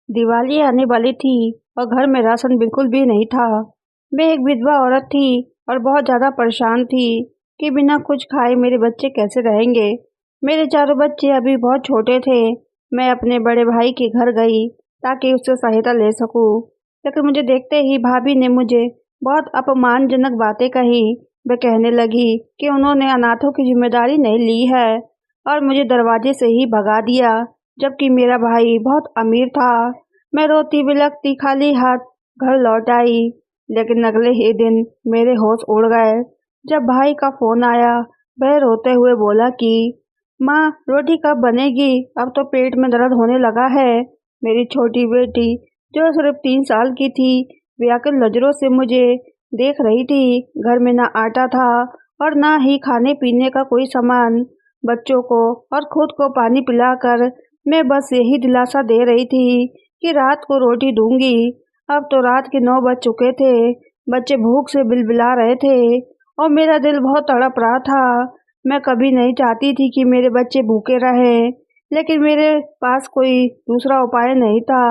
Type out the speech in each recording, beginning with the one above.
दिवाली आने वाली थी और घर में राशन बिल्कुल भी नहीं था। मैं एक विधवा औरत थी और बहुत ज़्यादा परेशान थी कि बिना कुछ खाए मेरे बच्चे कैसे रहेंगे। मेरे चारों बच्चे अभी बहुत छोटे थे। मैं अपने बड़े भाई के घर गई ताकि उससे सहायता ले सकूं, लेकिन मुझे देखते ही भाभी ने मुझे बहुत अपमानजनक बातें कही। वह कहने लगी कि उन्होंने अनाथों की जिम्मेदारी नहीं ली है और मुझे दरवाजे से ही भगा दिया, जबकि मेरा भाई बहुत अमीर था। मैं रोती बिलखती खाली हाथ घर लौट आई, लेकिन अगले ही दिन मेरे होश उड़ गए जब भाई का फोन आया। वह रोते हुए बोला कि माँ, रोटी कब बनेगी, अब तो पेट में दर्द होने लगा है। मेरी छोटी बेटी जो सिर्फ 3 साल की थी, व्याकुल नजरों से मुझे देख रही थी। घर में ना आटा था और ना ही खाने पीने का कोई सामान। बच्चों को और खुद को पानी पिलाकर मैं बस यही दिलासा दे रही थी कि रात को रोटी दूंगी। अब तो रात के 9 बज चुके थे। बच्चे भूख से बिलबिला रहे थे और मेरा दिल बहुत तड़प रहा था। मैं कभी नहीं चाहती थी कि मेरे बच्चे भूखे रहें, लेकिन मेरे पास कोई दूसरा उपाय नहीं था।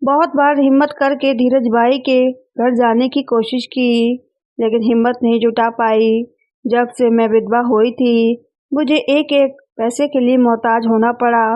बहुत बार हिम्मत करके धीरज भाई के घर जाने की कोशिश की, लेकिन हिम्मत नहीं जुटा पाई। जब से मैं विधवा हुई थी, मुझे एक एक पैसे के लिए मोहताज होना पड़ा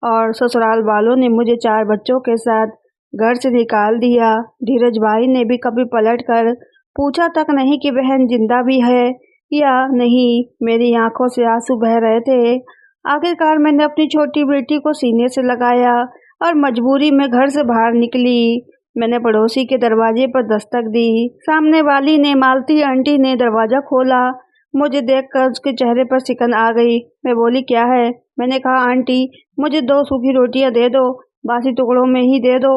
और ससुराल वालों ने मुझे 4 बच्चों के साथ घर से निकाल दिया। धीरज भाई ने भी कभी पलट कर पूछा तक नहीं कि बहन जिंदा भी है या नहीं। मेरी आंखों से आंसू बह रहे थे। आखिरकार मैंने अपनी छोटी बेटी को सीने से लगाया और मजबूरी में घर से बाहर निकली। मैंने पड़ोसी के दरवाजे पर दस्तक दी। सामने वाली ने मालती आंटी ने दरवाजा खोला। मुझे देखकर उसके चेहरे पर सिकन आ गई। मैं बोली, क्या है? मैंने कहा, आंटी, मुझे 2 सूखी रोटियां दे दो, बासी टुकड़ों में ही दे दो।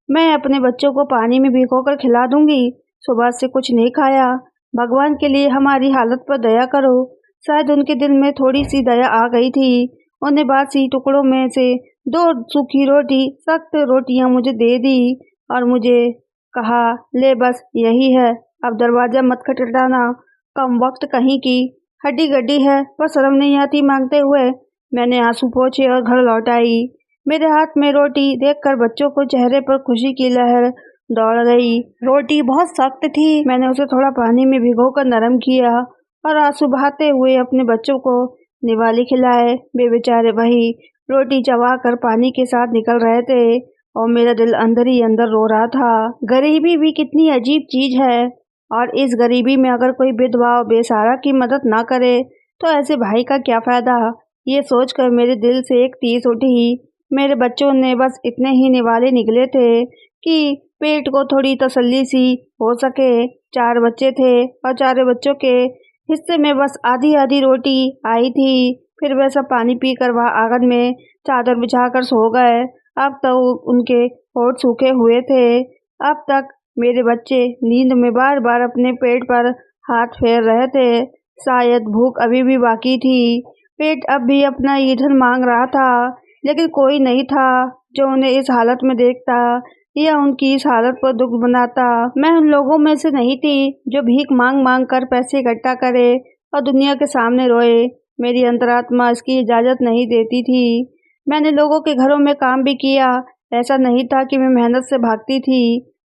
मैं अपने बच्चों को पानी में भिगोकर खिला दूंगी। सुबह से कुछ नहीं खाया। भगवान के लिए हमारी हालत पर दया करो। शायद उनके दिल में थोड़ी सी दया आ गई थी। उन्हें बासी टुकड़ों में से 2 सूखी रोटी, सख्त रोटियां मुझे दे दी और मुझे कहा, ले बस यही है, अब दरवाजा मत खटखटाना। कम वक्त कहीं की, हड्डी गड्डी है, पर शर्म नहीं आती मांगते हुए। मैंने आंसू पोंछे और घर लौट आई। मेरे हाथ में रोटी देखकर बच्चों को चेहरे पर खुशी की लहर दौड़ गई। रोटी बहुत सख्त थी। मैंने उसे थोड़ा पानी में भिगोकर नरम किया और आंसू बहाते हुए अपने बच्चों को निवाले खिलाए। वे बेचारे वही रोटी चबाकर पानी के साथ निकल रहे थे और मेरा दिल अंदर ही अंदर रो रहा था। गरीबी भी कितनी अजीब चीज है, और इस गरीबी में अगर कोई विधवा और बेसहारा की मदद ना करे तो ऐसे भाई का क्या फायदा। ये सोचकर मेरे दिल से एक तीस उठी। मेरे बच्चों ने बस इतने ही निवाले निकले थे कि पेट को थोड़ी तसल्ली सी हो सके। 4 बच्चे थे और 4 बच्चों के हिस्से में बस आधी आधी रोटी आई थी। फिर वे सब पानी पीकर वहाँ आंगन में चादर बिछाकर सो गए। अब तो उनके होठ सूखे हुए थे। अब तक मेरे बच्चे नींद में बार बार अपने पेट पर हाथ फेर रहे थे। शायद भूख अभी भी बाकी थी। पेट अब भी अपना ईंधन मांग रहा था, लेकिन कोई नहीं था जो उन्हें इस हालत में देखता या उनकी इस हालत पर दुख बनाता। मैं उन लोगों में से नहीं थी जो भीख मांग मांग कर पैसे इकट्ठा करे और दुनिया के सामने रोए। मेरी अंतरात्मा इसकी इजाजत नहीं देती थी। मैंने लोगों के घरों में काम भी किया। ऐसा नहीं था कि मैं मेहनत से भागती थी।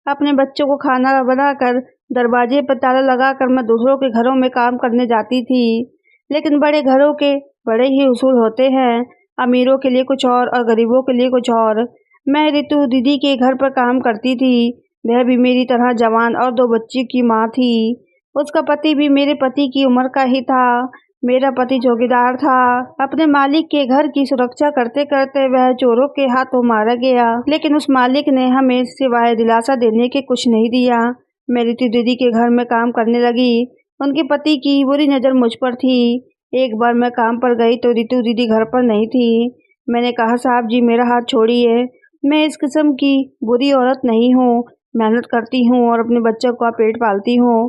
अपने बच्चों को खाना बनाकर दरवाजे पर ताला लगाकर मैं दूसरों के घरों में काम करने जाती थी। लेकिन बड़े घरों के बड़े ही उसूल होते हैं। अमीरों के लिए कुछ और गरीबों के लिए कुछ और। मैं रितु दीदी के घर पर काम करती थी। वह भी मेरी तरह जवान और 2 बच्ची की माँ थी। उसका पति भी मेरे पति की उम्र का ही था। मेरा पति चौकीदार था। अपने मालिक के घर की सुरक्षा करते करते वह चोरों के हाथों मारा गया, लेकिन उस मालिक ने हमें सिवाय दिलासा देने के कुछ नहीं दिया। मैं रितु दीदी के घर में काम करने लगी। उनके पति की बुरी नज़र मुझ पर थी। एक बार मैं काम पर गई तो रितु दीदी घर पर नहीं थी। मैंने कहा, साहब जी, मेरा हाथ छोड़िए, मैं इस किस्म की बुरी औरत नहीं हूँ। मेहनत करती हूँ और अपने बच्चों का पेट पालती हूँ।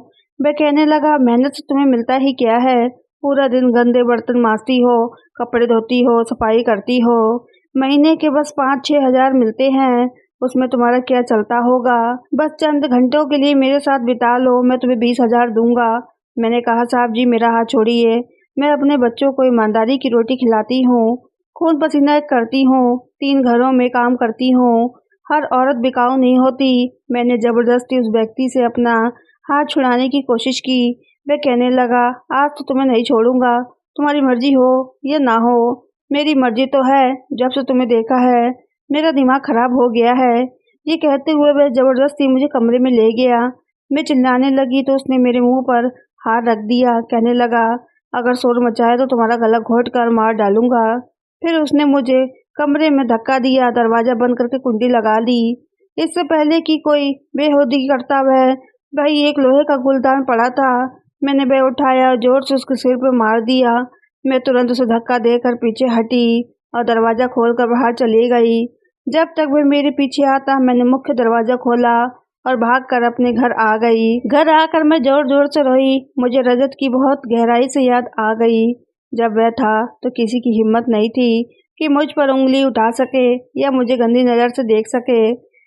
वह कहने लगा, मेहनत से तुम्हें मिलता ही क्या है? पूरा दिन गंदे बर्तन मांजती हो, कपड़े धोती हो, सफाई करती हो। महीने के बस 5-6 हजार मिलते हैं, उसमें तुम्हारा क्या चलता होगा? बस चंद घंटों के लिए मेरे साथ बिता लो, मैं तुम्हें 20,000 दूंगा। मैंने कहा, साहब जी, मेरा हाथ छोड़िए, मैं अपने बच्चों को ईमानदारी की रोटी खिलाती हूँ, खून पसीना करती हूँ, 3 घरों में काम करती हूँ, हर औरत बिकाऊ नहीं होती। मैंने ज़बरदस्ती उस व्यक्ति से अपना हाथ छुड़ाने की कोशिश की। वह कहने लगा, आज तो तुम्हें नहीं छोड़ूंगा, तुम्हारी मर्जी हो या ना हो। मेरी मर्जी तो है, जब से तुम्हें देखा है मेरा दिमाग खराब हो गया है। ये कहते हुए वह ज़बरदस्ती मुझे कमरे में ले गया। मैं चिल्लाने लगी तो उसने मेरे मुंह पर हाथ रख दिया। कहने लगा, अगर शोर मचाए तो तुम्हारा गला घोट कर मार डालूंगा। फिर उसने मुझे कमरे में धक्का दिया, दरवाज़ा बंद करके कुंडी लगा ली। इससे पहले कि कोई बेहूदगी करता वह वही एक लोहे का गुलदान पड़ा था। मैंने वह उठाया और जोर से उसके सिर पर मार दिया। मैं तुरंत उसे धक्का देकर पीछे हटी और दरवाज़ा खोलकर बाहर चली गई। जब तक वह मेरे पीछे आता मैंने मुख्य दरवाज़ा खोला और भागकर अपने घर आ गई। घर आकर मैं जोर जोर से रोई। मुझे रजत की बहुत गहराई से याद आ गई। जब वह था तो किसी की हिम्मत नहीं थी कि मुझ पर उंगली उठा सके या मुझे गंदी नज़र से देख सके।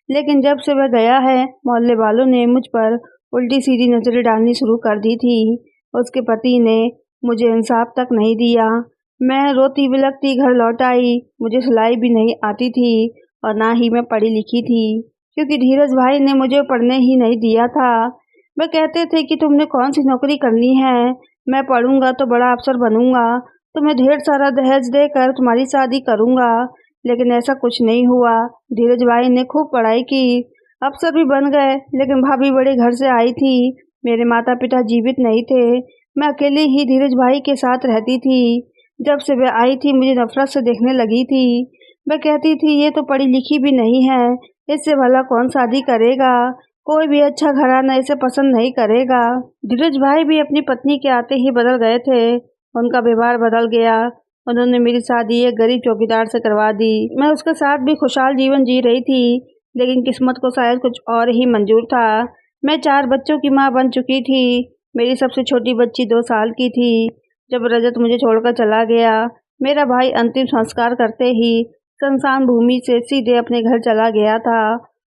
लेकिन जब से वह गया है, मोहल्ले वालों ने मुझ पर उल्टी सीधी नज़रें डालनी शुरू कर दी थी। उसके पति ने मुझे इंसाफ तक नहीं दिया। मैं रोती बिलखती घर लौट आई। मुझे सिलाई भी नहीं आती थी और ना ही मैं पढ़ी लिखी थी, क्योंकि धीरज भाई ने मुझे पढ़ने ही नहीं दिया था। वह कहते थे कि तुमने कौन सी नौकरी करनी है, मैं पढ़ूंगा तो बड़ा अफसर बनूंगा, तुम्हें ढेर सारा दहेज देकर तुम्हारी शादी करूंगा। लेकिन ऐसा कुछ नहीं हुआ। धीरज भाई ने खूब पढ़ाई की, अफसर भी बन गए। लेकिन भाभी बड़े घर से आई थी, मेरे माता पिता जीवित नहीं थे। मैं अकेले ही धीरज भाई के साथ रहती थी। जब से वह आई थी मुझे नफरत से देखने लगी थी। वह कहती थी, ये तो पढ़ी लिखी भी नहीं है, इससे भला कौन शादी करेगा, कोई भी अच्छा घराना इसे पसंद नहीं करेगा। धीरज भाई भी अपनी पत्नी के आते ही बदल गए थे। उनका व्यवहार बदल गया। उन्होंने मेरी शादी एक गरीब चौकीदार से करवा दी। मैं उसके साथ भी खुशहाल जीवन जी रही थी, लेकिन किस्मत को शायद कुछ और ही मंजूर था। मैं 4 बच्चों की माँ बन चुकी थी। मेरी सबसे छोटी बच्ची 2 साल की थी। जब रजत मुझे छोड़कर चला गया, मेरा भाई अंतिम संस्कार करते ही शमशान भूमि से सीधे अपने घर चला गया था।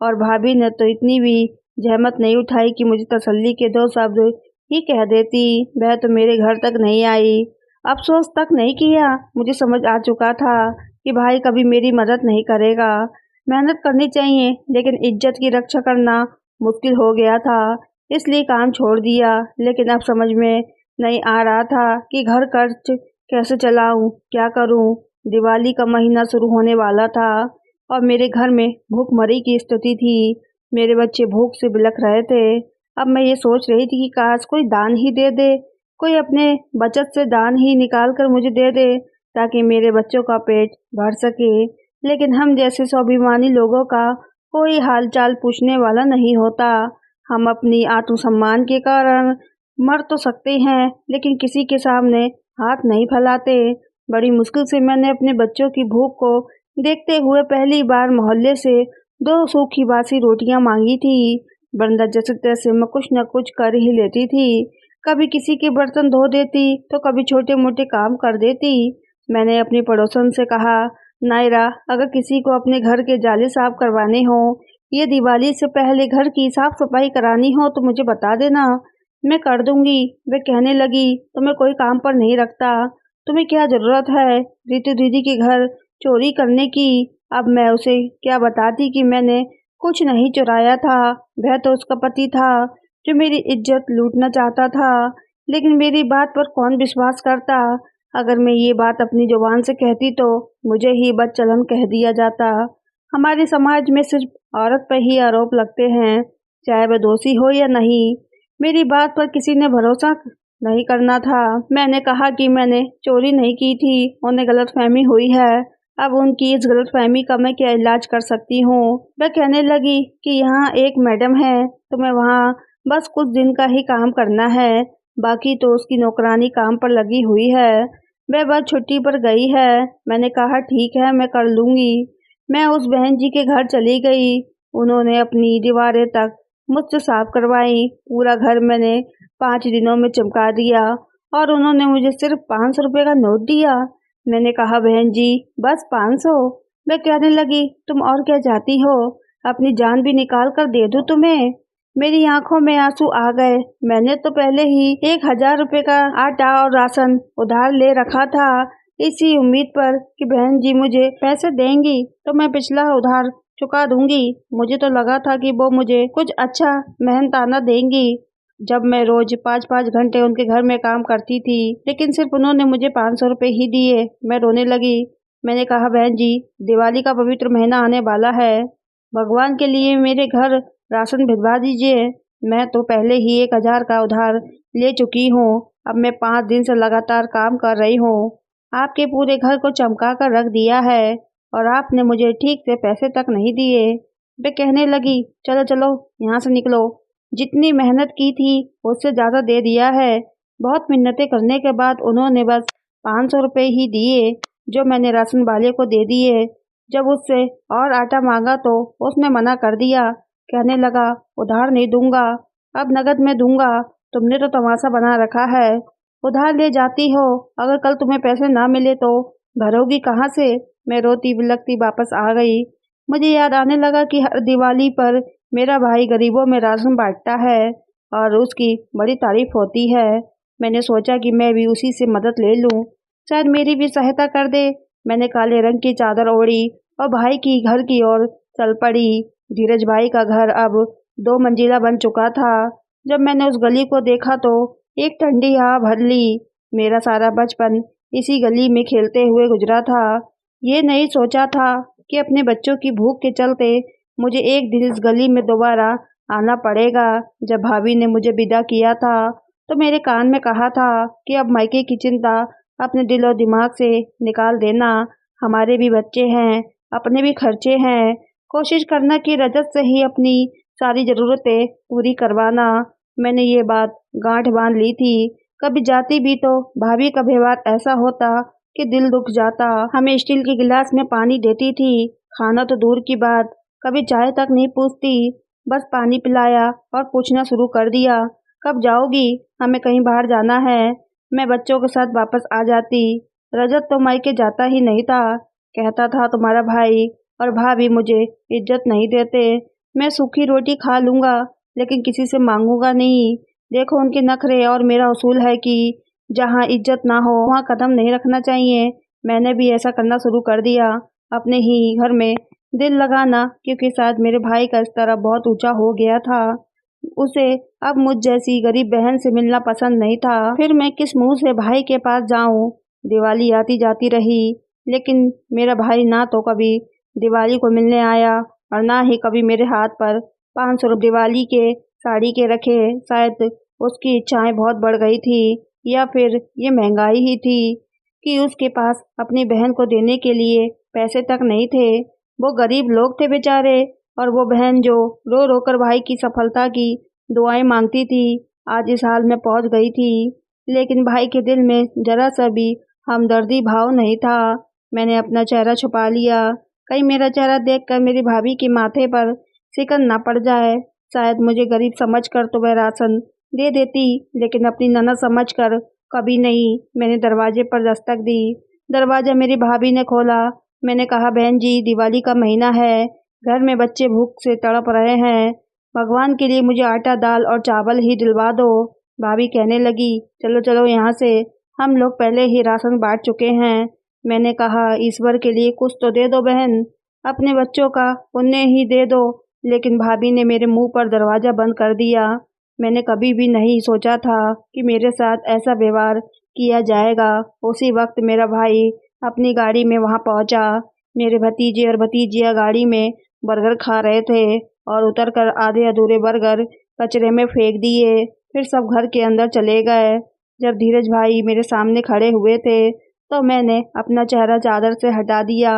और भाभी ने तो इतनी भी जहमत नहीं उठाई कि मुझे तसल्ली के 2 शब्द ही कह देती। वह तो मेरे घर तक नहीं आई, अफसोस तक नहीं किया। मुझे समझ आ चुका था कि भाई कभी मेरी मदद नहीं करेगा। मेहनत करनी चाहिए, लेकिन इज्जत की रक्षा करना मुश्किल हो गया था, इसलिए काम छोड़ दिया। लेकिन अब समझ में नहीं आ रहा था कि घर खर्च कैसे चलाऊं, क्या करूं। दिवाली का महीना शुरू होने वाला था और मेरे घर में भूखमरी की स्थिति थी। मेरे बच्चे भूख से बिलख रहे थे। अब मैं ये सोच रही थी कि काश कोई दान ही दे दे, कोई अपने बचत से दान ही निकाल कर मुझे दे दे, ताकि मेरे बच्चों का पेट भर सके। लेकिन हम जैसे स्वाभिमानी लोगों का कोई हालचाल पूछने वाला नहीं होता। हम अपनी आत्मसम्मान के कारण मर तो सकते हैं, लेकिन किसी के सामने हाथ नहीं फैलाते। बड़ी मुश्किल से मैंने अपने बच्चों की भूख को देखते हुए पहली बार मोहल्ले से 2 सूखी बासी रोटियां मांगी थी, वरना जैसे तैसे मैं कुछ न कुछ कर ही लेती थी। कभी किसी के बर्तन धो देती तो कभी छोटे मोटे काम कर देती। मैंने अपनी पड़ोसन से कहा, नायरा, अगर किसी को अपने घर के जाले साफ करवाने हो या दिवाली से पहले घर की साफ सफाई करानी हो तो मुझे बता देना, मैं कर दूंगी। वे कहने लगी, तुम्हें कोई काम पर नहीं रखता, तुम्हें क्या जरूरत है रितु दीदी के घर चोरी करने की। अब मैं उसे क्या बताती कि मैंने कुछ नहीं चुराया था, वह तो उसका पति था जो मेरी इज्जत लूटना चाहता था। लेकिन मेरी बात पर कौन विश्वास करता। अगर मैं ये बात अपनी जुबान से कहती तो मुझे ही बदचलन कह दिया जाता। हमारे समाज में सिर्फ औरत पर ही आरोप लगते हैं, चाहे वह दोषी हो या नहीं। मेरी बात पर किसी ने भरोसा नहीं करना था। मैंने कहा कि मैंने चोरी नहीं की थी, उन्हें गलतफहमी हुई है। अब उनकी इस गलतफहमी का मैं क्या इलाज कर सकती हूँ। वह कहने लगी कि यहाँ एक मैडम है, तुम्हें वहाँ बस कुछ दिन का ही काम करना है, बाकी तो उसकी नौकरानी काम पर लगी हुई है, वह बस छुट्टी पर गई है। मैंने कहा, ठीक है, मैं कर लूँगी। मैं उस बहन जी के घर चली गई। उन्होंने अपनी दीवारें तक मुझसे साफ करवाई। पूरा घर मैंने 5 दिनों में चमका दिया और उन्होंने मुझे सिर्फ 500 रुपये का नोट दिया। मैंने कहा, बहन जी, बस 500? वे कहने लगी, तुम और क्या चाहती हो, अपनी जान भी निकाल कर दे दूं तुम्हें। मेरी आंखों में आंसू आ गए। मैंने तो पहले ही 1000 रुपये का आटा और राशन उधार ले रखा था, इसी उम्मीद पर कि बहन जी मुझे पैसे देंगी तो मैं पिछला उधार चुका दूंगी। मुझे तो लगा था कि वो मुझे कुछ अच्छा मेहनताना देंगी। जब मैं रोज 5-5 घंटे उनके घर में काम करती थी, लेकिन सिर्फ उन्होंने मुझे 500 रुपये ही दिए। मैं रोने लगी। मैंने कहा, बहन जी, दिवाली का पवित्र महीना आने वाला है, भगवान के लिए मेरे घर राशन भिजवा दीजिए। मैं तो पहले ही 1000 का उधार ले चुकी हूँ। अब मैं 5 दिन से लगातार काम कर रही हूँ। आपके पूरे घर को चमका कर रख दिया है और आपने मुझे ठीक से पैसे तक नहीं दिए। वे कहने लगी, चलो चलो यहाँ से निकलो। जितनी मेहनत की थी उससे ज़्यादा दे दिया है। बहुत मिन्नतें करने के बाद उन्होंने बस 500 रुपये ही दिए, जो मैंने राशन वाले को दे दिए। जब उससे और आटा मांगा तो उसने मना कर दिया। कहने लगा, उधार नहीं दूंगा, अब नकद में दूंगा। तुमने तो तमाशा बना रखा है। उधार ले जाती हो, अगर कल तुम्हें पैसे ना मिले तो भरोगी कहाँ से? मैं रोती बिलखती वापस आ गई। मुझे याद आने लगा कि हर दिवाली पर मेरा भाई गरीबों में राशन बांटता है और उसकी बड़ी तारीफ होती है। मैंने सोचा कि मैं भी उसी से मदद ले लूं, शायद मेरी भी सहायता कर दे। मैंने काले रंग की चादर ओढ़ी और भाई की घर की ओर चल पड़ी। धीरज भाई का घर अब 2 मंजिला बन चुका था। जब मैंने उस गली को देखा तो एक ठंडी हवा भर ली। मेरा सारा बचपन इसी गली में खेलते हुए गुजरा था। ये नहीं सोचा था कि अपने बच्चों की भूख के चलते मुझे एक दिन इस गली में दोबारा आना पड़ेगा। जब भाभी ने मुझे विदा किया था तो मेरे कान में कहा था कि अब मायके की चिंता अपने दिल और दिमाग से निकाल देना। हमारे भी बच्चे हैं, अपने भी खर्चे हैं। कोशिश करना कि रजत से ही अपनी सारी ज़रूरतें पूरी करवाना। मैंने ये बात गांठ बांध ली थी। कभी जाती भी तो भाभी का व्यवहार ऐसा होता कि दिल दुख जाता। हमें स्टील के गिलास में पानी देती थी, खाना तो दूर की बात, कभी चाय तक नहीं पूछती, बस पानी पिलाया और पूछना शुरू कर दिया, कब जाओगी, हमें कहीं बाहर जाना है। मैं बच्चों के साथ वापस आ जाती। रजत तो मायके जाता ही नहीं था। कहता था तुम्हारा भाई और भाभी मुझे इज्जत नहीं देते। मैं सूखी रोटी खा लूँगा लेकिन किसी से मांगूंगा नहीं। देखो उनके नखरे, और मेरा उसूल है कि जहाँ इज्जत ना हो वहाँ कदम नहीं रखना चाहिए। मैंने भी ऐसा करना शुरू कर दिया, अपने ही घर में दिल लगाना, क्योंकि शायद मेरे भाई का स्तर बहुत ऊंचा हो गया था। उसे अब मुझ जैसी गरीब बहन से मिलना पसंद नहीं था। फिर मैं किस मुंह से भाई के पास जाऊं? दिवाली आती जाती रही, लेकिन मेरा भाई ना तो कभी दिवाली को मिलने आया और ना ही कभी मेरे हाथ पर 500 रुपये दिवाली के साड़ी के रखे। शायद उसकी इच्छाएं बहुत बढ़ गई थी, या फिर ये महंगाई ही थी कि उसके पास अपनी बहन को देने के लिए पैसे तक नहीं थे। वो गरीब लोग थे बेचारे, और वो बहन जो रो रो कर भाई की सफलता की दुआएं मांगती थी, आज इस हाल में पहुंच गई थी। लेकिन भाई के दिल में जरा सा भी हमदर्दी भाव नहीं था। मैंने अपना चेहरा छुपा लिया, कहीं मेरा चेहरा देखकर मेरी भाभी के माथे पर सिकन ना पड़ जाए। शायद मुझे गरीब समझकर तो वह राशन दे देती, लेकिन अपनी ननद समझकर कभी नहीं। मैंने दरवाजे पर दस्तक दी। दरवाजा मेरी भाभी ने खोला। मैंने कहा, बहन जी, दिवाली का महीना है, घर में बच्चे भूख से तड़प रहे हैं, भगवान के लिए मुझे आटा, दाल और चावल ही दिलवा दो। भाभी कहने लगी, चलो चलो यहाँ से, हम लोग पहले ही राशन बांट चुके हैं। मैंने कहा, ईश्वर के लिए कुछ तो दे दो बहन, अपने बच्चों का उन्हें ही दे दो। लेकिन भाभी ने मेरे मुंह पर दरवाज़ा बंद कर दिया। मैंने कभी भी नहीं सोचा था कि मेरे साथ ऐसा व्यवहार किया जाएगा। उसी वक्त मेरा भाई अपनी गाड़ी में वहाँ पहुँचा। मेरे भतीजे और भतीजियाँ गाड़ी में बर्गर खा रहे थे और उतरकर आधे अधूरे बर्गर कचरे में फेंक दिए। फिर सब घर के अंदर चले गए। जब धीरज भाई मेरे सामने खड़े हुए थे तो मैंने अपना चेहरा चादर से हटा दिया।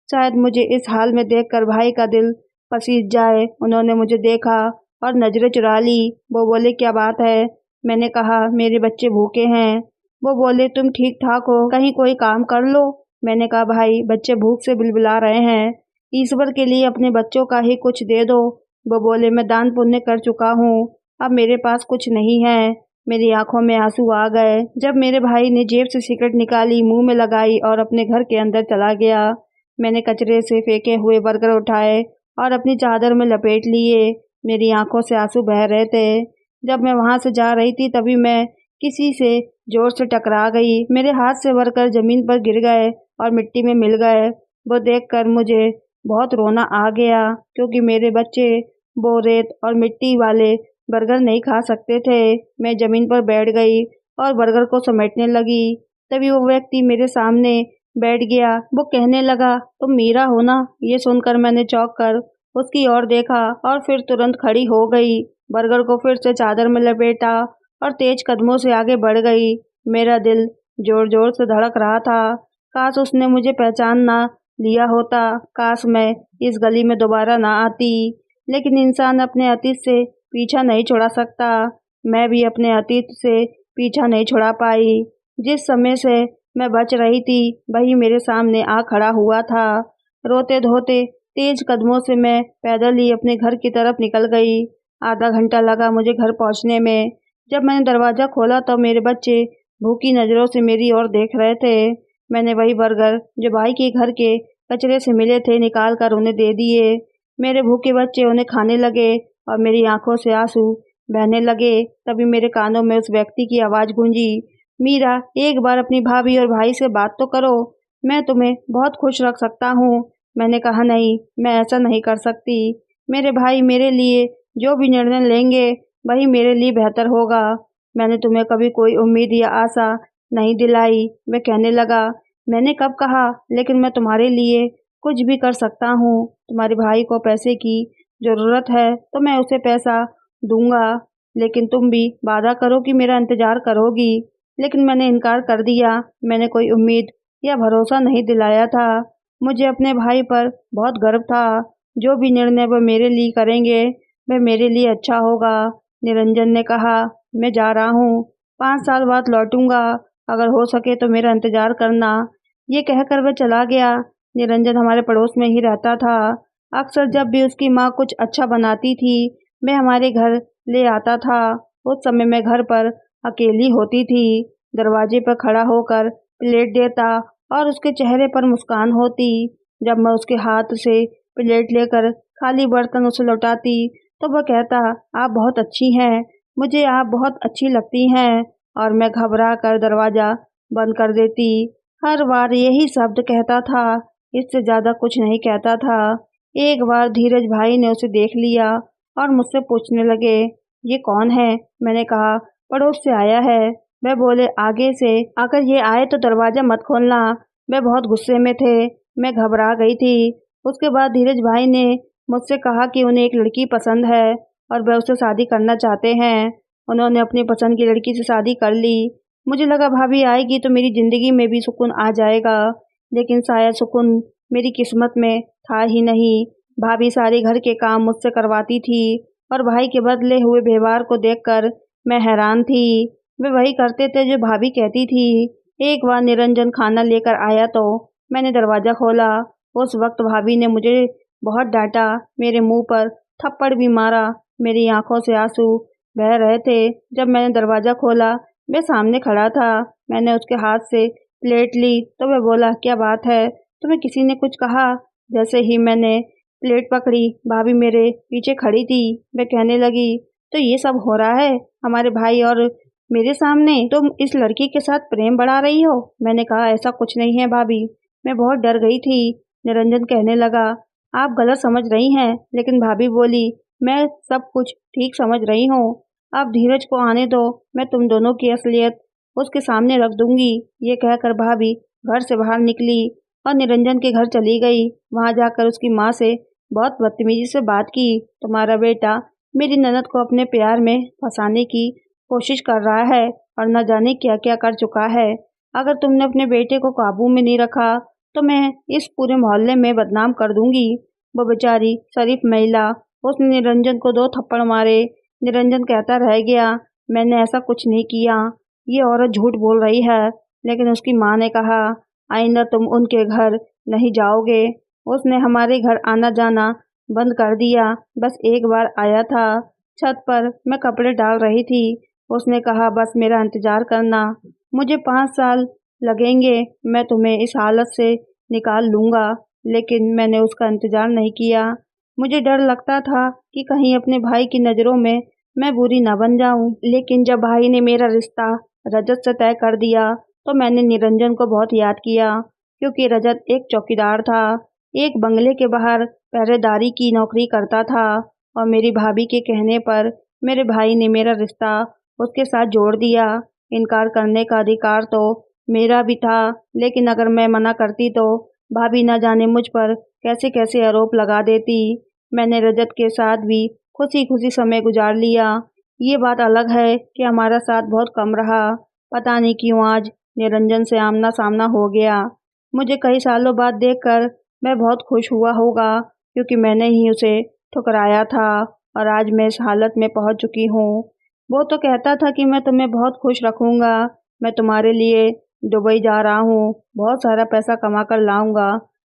शायद मुझे इस हाल में देखकर भाई का दिल पसीज जाए। उन्होंने मुझे देखा और नजरें चुरा ली। वो बोले, क्या बात है? मैंने कहा, मेरे बच्चे भूखे हैं। वो बोले, तुम ठीक ठाक हो, कहीं कोई काम कर लो। मैंने कहा, भाई, बच्चे भूख से बिलबिला रहे हैं, ईश्वर के लिए अपने बच्चों का ही कुछ दे दो। वो बोले, मैं दान पुण्य कर चुका हूँ, अब मेरे पास कुछ नहीं है। मेरी आंखों में आंसू आ गए जब मेरे भाई ने जेब से सिगरेट निकाली, मुंह में लगाई और अपने घर के अंदर चला गया। मैंने कचरे से फेंके हुए बर्गर उठाए और अपनी चादर में लपेट लिए। मेरी आंखों से आंसू बह रहे थे। जब मैं वहां से जा रही थी तभी मैं किसी से जोर से टकरा गई। मेरे हाथ से बर्गर जमीन पर गिर गए और मिट्टी में मिल गए। वो देखकर मुझे बहुत रोना आ गया क्योंकि मेरे बच्चे वो रेत और मिट्टी वाले बर्गर नहीं खा सकते थे। मैं ज़मीन पर बैठ गई और बर्गर को समेटने लगी। तभी वो व्यक्ति मेरे सामने बैठ गया। वो कहने लगा, तुम मीरा हो ना? ये सुनकर मैंने चौंक कर उसकी ओर देखा और फिर तुरंत खड़ी हो गई। बर्गर को फिर से चादर में लपेटा और तेज कदमों से आगे बढ़ गई। मेरा दिल जोर जोर से धड़क रहा था। काश उसने मुझे पहचान ना लिया होता। काश मैं इस गली में दोबारा ना आती। लेकिन इंसान अपने अतीत से पीछा नहीं छुड़ा सकता। मैं भी अपने अतीत से पीछा नहीं छुड़ा पाई। जिस समय से मैं बच रही थी वही मेरे सामने आ खड़ा हुआ था। रोते धोते तेज कदमों से मैं पैदल ही अपने घर की तरफ निकल गई। आधा घंटा लगा मुझे घर पहुंचने में। जब मैंने दरवाज़ा खोला तो मेरे बच्चे भूखी नज़रों से मेरी ओर देख रहे थे। मैंने वही बर्गर जो भाई के घर के कचरे से मिले थे निकाल कर उन्हें दे दिए। मेरे भूखे बच्चे उन्हें खाने लगे और मेरी आंखों से आंसू बहने लगे। तभी मेरे कानों में उस व्यक्ति की आवाज़ गूंजी, मीरा, एक बार अपनी भाभी और भाई से बात तो करो। मैं तुम्हें बहुत खुश रख सकता हूँ। मैंने कहा, नहीं, मैं ऐसा नहीं कर सकती। मेरे भाई मेरे लिए जो भी निर्णय लेंगे वही मेरे लिए बेहतर होगा। मैंने तुम्हें कभी कोई उम्मीद या आशा नहीं दिलाई। मैं कहने लगा, मैंने कब कहा? लेकिन मैं तुम्हारे लिए कुछ भी कर सकता हूँ। तुम्हारे भाई को पैसे की ज़रूरत है तो मैं उसे पैसा दूंगा, लेकिन तुम भी वादा करो कि मेरा इंतज़ार करोगी। लेकिन मैंने इनकार कर दिया। मैंने कोई उम्मीद या भरोसा नहीं दिलाया था। मुझे अपने भाई पर बहुत गर्व था। जो भी निर्णय वो मेरे लिए करेंगे वह मेरे लिए अच्छा होगा। निरंजन ने कहा, मैं जा रहा हूँ। 5 साल बाद लौटूंगा। अगर हो सके तो मेरा इंतज़ार करना। ये कहकर वह चला गया। निरंजन हमारे पड़ोस में ही रहता था। अक्सर जब भी उसकी माँ कुछ अच्छा बनाती थी मैं हमारे घर ले आता था। उस समय मैं घर पर अकेली होती थी। दरवाजे पर खड़ा होकर प्लेट देता और उसके चेहरे पर मुस्कान होती। जब मैं उसके हाथ से प्लेट लेकर खाली बर्तन उसे लौटाती तो वह कहता, आप बहुत अच्छी हैं, मुझे आप बहुत अच्छी लगती हैं। और मैं घबरा कर दरवाज़ा बंद कर देती। हर बार यही शब्द कहता था, इससे ज़्यादा कुछ नहीं कहता था। एक बार धीरज भाई ने उसे देख लिया और मुझसे पूछने लगे, ये कौन है? मैंने कहा, पड़ोस से आया है। वह बोले, आगे से अगर ये आए तो दरवाज़ा मत खोलना। वे बहुत गुस्से में थे। मैं घबरा गई थी। उसके बाद धीरज भाई ने मुझसे कहा कि उन्हें एक लड़की पसंद है और वह उससे शादी करना चाहते हैं। उन्होंने अपनी पसंद की लड़की से शादी कर ली। मुझे लगा भाभी आएगी तो मेरी ज़िंदगी में भी सुकून आ जाएगा, लेकिन शायद सुकून मेरी किस्मत में था ही नहीं। भाभी सारे घर के काम मुझसे करवाती थी और भाई के बदले हुए व्यवहार को देखकर मैं हैरान थी। वे वही करते थे जो भाभी कहती थी। एक बार निरंजन खाना लेकर आया तो मैंने दरवाज़ा खोला। उस वक्त भाभी ने मुझे बहुत डांटा, मेरे मुंह पर थप्पड़ भी मारा। मेरी आंखों से आंसू बह रहे थे। जब मैंने दरवाज़ा खोला वह सामने खड़ा था। मैंने उसके हाथ से प्लेट ली तो वह बोला, क्या बात है, तुम्हें किसी ने कुछ कहा? जैसे ही मैंने प्लेट पकड़ी भाभी मेरे पीछे खड़ी थी। वह कहने लगी, तो ये सब हो रहा है हमारे भाई और मेरे सामने? तुम इस लड़की के साथ प्रेम बढ़ा रही हो? मैंने कहा, ऐसा कुछ नहीं है भाभी, मैं बहुत डर गई थी। निरंजन कहने लगा, आप गलत समझ रही हैं। लेकिन भाभी बोली, मैं सब कुछ ठीक समझ रही हूँ। अब धीरज को आने दो, मैं तुम दोनों की असलियत उसके सामने रख दूंगी। ये कहकर भाभी घर से बाहर निकली और निरंजन के घर चली गई। वहां जाकर उसकी माँ से बहुत बदतमीजी से बात की। तुम्हारा बेटा मेरी ननद को अपने प्यार में फंसाने की कोशिश कर रहा है और न जाने क्या क्या कर चुका है। अगर तुमने अपने बेटे को काबू में नहीं रखा तो मैं इस पूरे मोहल्ले में बदनाम कर दूंगी। वो बेचारी शरीफ महिला, उसने निरंजन को 2 थप्पड़ मारे। निरंजन कहता रह गया, मैंने ऐसा कुछ नहीं किया, ये औरत झूठ बोल रही है। लेकिन उसकी माँ ने कहा, आइंदा तुम उनके घर नहीं जाओगे। उसने हमारे घर आना जाना बंद कर दिया। बस एक बार आया था, छत पर मैं कपड़े डाल रही थी। उसने कहा, बस मेरा इंतज़ार करना, मुझे 5 साल लगेंगे, मैं तुम्हें इस हालत से निकाल लूँगा। लेकिन मैंने उसका इंतज़ार नहीं किया। मुझे डर लगता था कि कहीं अपने भाई की नज़रों में मैं बुरी ना बन जाऊं। लेकिन जब भाई ने मेरा रिश्ता रजत से तय कर दिया तो मैंने निरंजन को बहुत याद किया, क्योंकि रजत एक चौकीदार था। एक बंगले के बाहर पहरेदारी की नौकरी करता था और मेरी भाभी के कहने पर मेरे भाई ने मेरा रिश्ता उसके साथ जोड़ दिया। इनकार करने का अधिकार तो मेरा भी था, लेकिन अगर मैं मना करती तो भाभी न जाने मुझ पर कैसे कैसे आरोप लगा देती। मैंने रजत के साथ भी खुशी खुशी समय गुजार लिया। ये बात अलग है कि हमारा साथ बहुत कम रहा। पता नहीं क्यों आज निरंजन से आमना सामना हो गया। मुझे कई सालों बाद देखकर मैं बहुत खुश हुआ होगा, क्योंकि मैंने ही उसे ठुकराया था और आज मैं इस हालत में पहुंच चुकी हूँ। वो तो कहता था कि मैं तुम्हें बहुत खुश रखूंगा, मैं तुम्हारे लिए दुबई जा रहा हूँ, बहुत सारा पैसा कमा कर लाऊंगा।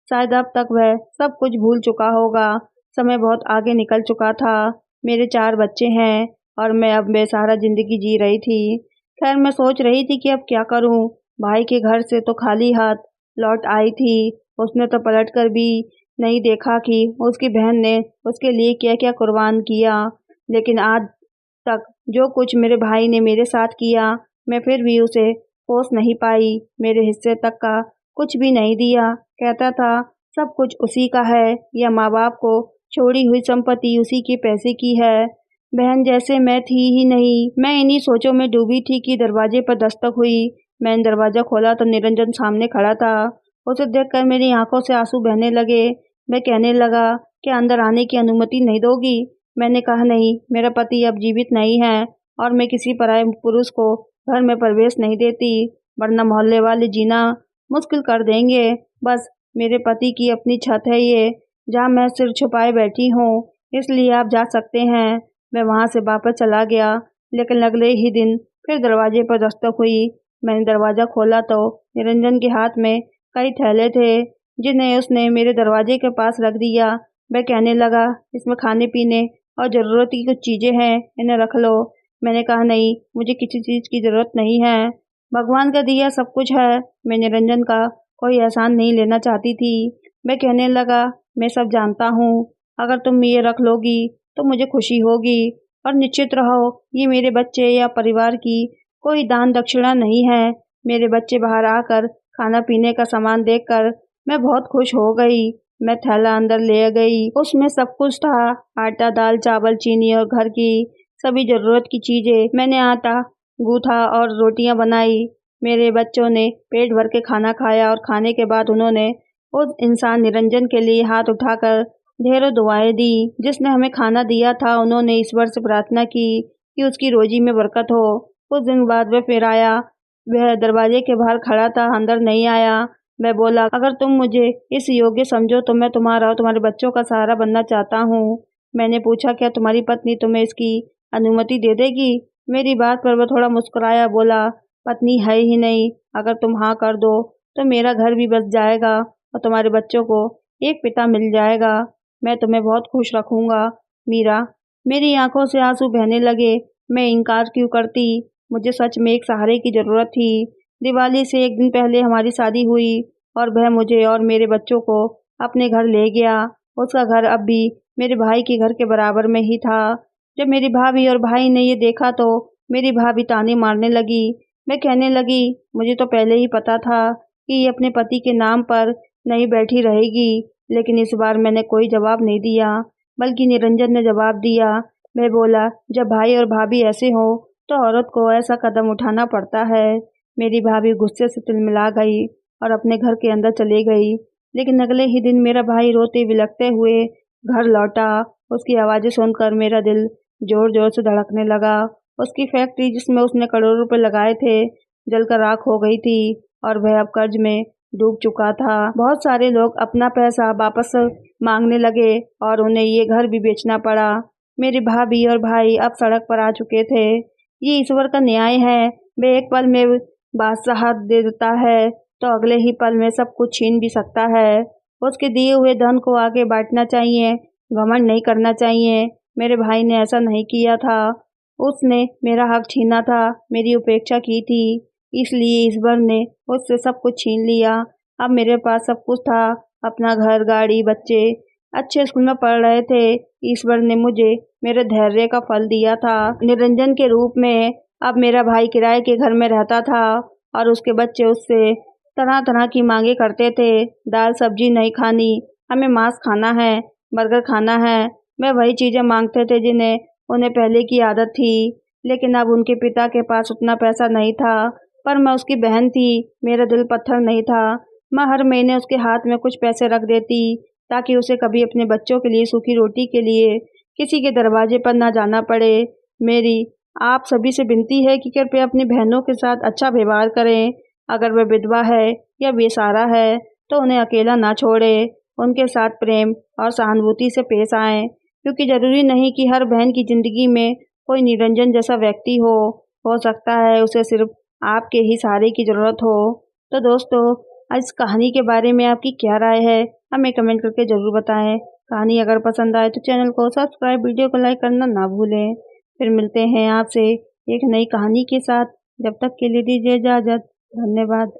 शायद अब तक वह सब कुछ भूल चुका होगा। समय बहुत आगे निकल चुका था। मेरे 4 बच्चे हैं और मैं अब बेसहारा जिंदगी जी रही थी। खैर, मैं सोच रही थी कि अब क्या करूं। भाई के घर से तो खाली हाथ लौट आई थी। उसने तो पलट कर भी नहीं देखा कि उसकी बहन ने उसके लिए क्या क्या कुर्बान किया। लेकिन आज तक जो कुछ मेरे भाई ने मेरे साथ किया, मैं फिर भी उसे पोस नहीं पाई। मेरे हिस्से तक का कुछ भी नहीं दिया। कहता था सब कुछ उसी का है, या माँ बाप को छोड़ी हुई संपत्ति उसी के पैसे की है। बहन जैसे मैं थी ही नहीं। मैं इन्हीं सोचों में डूबी थी कि दरवाजे पर दस्तक हुई। मैंने दरवाजा खोला तो निरंजन सामने खड़ा था। उसे देखकर मेरी आंखों से आंसू बहने लगे। मैं कहने लगा कि अंदर आने की अनुमति नहीं दोगी? मैंने कहा नहीं, मेरा पति अब जीवित नहीं है और मैं किसी पराये पुरुष को घर में प्रवेश नहीं देती, वरना मोहल्ले वाले जीना मुश्किल कर देंगे। बस मेरे पति की अपनी छत है ये, जहाँ मैं सिर छुपाए बैठी हूँ, इसलिए आप जा सकते हैं। मैं वहाँ से वापस चला गया, लेकिन अगले ही दिन फिर दरवाजे पर दस्तक हुई। मैंने दरवाज़ा खोला तो निरंजन के हाथ में कई थैले थे, जिन्हें उसने मेरे दरवाजे के पास रख दिया। वह कहने लगा, इसमें खाने पीने और ज़रूरत की कुछ चीज़ें हैं, इन्हें रख लो। मैंने कहा नहीं, मुझे किसी चीज़ की ज़रूरत नहीं है, भगवान का दिया सब कुछ है। मैं निरंजन का कोई एहसान नहीं लेना चाहती थी। वह कहने लगा, मैं सब जानता हूँ, अगर तुम ये रख लोगी तो मुझे खुशी होगी। और निश्चित रहो, ये मेरे बच्चे या परिवार की कोई दान दक्षिणा नहीं है। मेरे बच्चे बाहर आकर खाना पीने का सामान देखकर मैं बहुत खुश हो गई। मैं थैला अंदर ले गई, उसमें सब कुछ था, आटा, दाल, चावल, चीनी और घर की सभी जरूरत की चीजें। मैंने आटा गूथा और रोटियां बनाई। मेरे बच्चों ने पेट भर के खाना खाया और खाने के बाद उन्होंने उस इंसान निरंजन के लिए हाथ उठाकर ढेरों दुआएं दी। जिसने हमें खाना दिया था, उन्होंने ईश्वर से प्रार्थना की कि उसकी रोजी में बरकत हो। कुछ दिन बाद वह फिर आया। वह दरवाजे के बाहर खड़ा था, अंदर नहीं आया। मैं बोला, अगर तुम मुझे इस योग्य समझो तो मैं तुम्हारा और तुम्हारे बच्चों का सहारा बनना चाहता हूँ। मैंने पूछा, क्या तुम्हारी पत्नी तुम्हें इसकी अनुमति दे देगी? मेरी बात पर वह थोड़ा मुस्कुराया, बोला, पत्नी है ही नहीं, अगर तुम हाँ कर दो तो मेरा घर भी बच जाएगा और तुम्हारे बच्चों को एक पिता मिल जाएगा। मैं तुम्हें बहुत खुश रखूंगा मीरा। मेरी आंखों से आंसू बहने लगे। मैं इनकार क्यों करती? मुझे सच में एक सहारे की जरूरत थी। दिवाली से एक दिन पहले हमारी शादी हुई और वह मुझे और मेरे बच्चों को अपने घर ले गया। उसका घर अब भी मेरे भाई के घर के बराबर में ही था। जब मेरी भाभी और भाई ने ये देखा तो मेरी भाभी ताने मारने लगी। मैं कहने लगी, मुझे तो पहले ही पता था कि ये अपने पति के नाम पर नहीं बैठी रहेगी। लेकिन इस बार मैंने कोई जवाब नहीं दिया, बल्कि निरंजन ने जवाब दिया। मैं बोला, जब भाई और भाभी ऐसे हो तो औरत को ऐसा कदम उठाना पड़ता है। मेरी भाभी गुस्से से तिलमिला गई और अपने घर के अंदर चली गई। लेकिन अगले ही दिन मेरा भाई रोते बिलखते हुए घर लौटा। उसकी आवाज़ें सुनकर मेरा दिल जोर जोर से धड़कने लगा। उसकी फैक्ट्री, जिसमें उसने करोड़ों रुपए लगाए थे, जलकर राख हो गई थी और वह अब कर्ज में डूब चुका था। बहुत सारे लोग अपना पैसा वापस मांगने लगे और उन्हें ये घर भी बेचना पड़ा। मेरी भाभी और भाई अब सड़क पर आ चुके थे। ये ईश्वर का न्याय है। वे एक पल में बादशाहत दे देता है तो अगले ही पल में सब कुछ छीन भी सकता है। उसके दिए हुए धन को आगे बांटना चाहिए, घमंड नहीं करना चाहिए। मेरे भाई ने ऐसा नहीं किया था। उसने मेरा हक छीना था, मेरी उपेक्षा की थी, इसलिए ईश्वर ने उससे सब कुछ छीन लिया। अब मेरे पास सब कुछ था, अपना घर, गाड़ी, बच्चे अच्छे स्कूल में पढ़ रहे थे। ईश्वर ने मुझे मेरे धैर्य का फल दिया था। निरंजन के रूप में अब मेरा भाई किराए के घर में रहता था और उसके बच्चे उससे तरह तरह की मांगे करते थे। दाल सब्जी नहीं खानी, हमें मांस खाना है, बर्गर खाना है। वे वही चीज़ें मांगते थे जिन्हें उन्हें पहले की आदत थी। लेकिन अब उनके पिता के पास उतना पैसा नहीं था। पर मैं उसकी बहन थी, मेरा दिल पत्थर नहीं था। मैं हर महीने उसके हाथ में कुछ पैसे रख देती ताकि उसे कभी अपने बच्चों के लिए सूखी रोटी के लिए किसी के दरवाजे पर ना जाना पड़े। मेरी आप सभी से विनती है कि कृपया अपनी बहनों के साथ अच्छा व्यवहार करें। अगर वह विधवा है या बेसहारा है तो उन्हें अकेला ना छोड़ें। उनके साथ प्रेम और सहानुभूति से पेश आएं, क्योंकि ज़रूरी नहीं कि हर बहन की ज़िंदगी में कोई निरंजन जैसा व्यक्ति हो। हो सकता है उसे सिर्फ आपके ही सहारे की ज़रूरत हो। तो दोस्तों, इस कहानी के बारे में आपकी क्या राय है, हमें कमेंट करके ज़रूर बताएं। कहानी अगर पसंद आए तो चैनल को सब्सक्राइब, वीडियो को लाइक करना ना भूलें। फिर मिलते हैं आपसे एक नई कहानी के साथ। जब तक के लिए दीजिए इजाज़त। धन्यवाद।